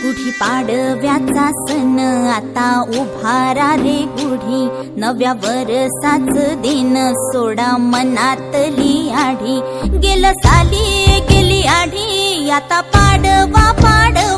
गुढी पाडव्याचा सण आता उभारा रे गुढी, नव्या वर्षाच दिन सोडा मनातली आढी. गेलं साली गेली आढी, आता पाडवा पाडवा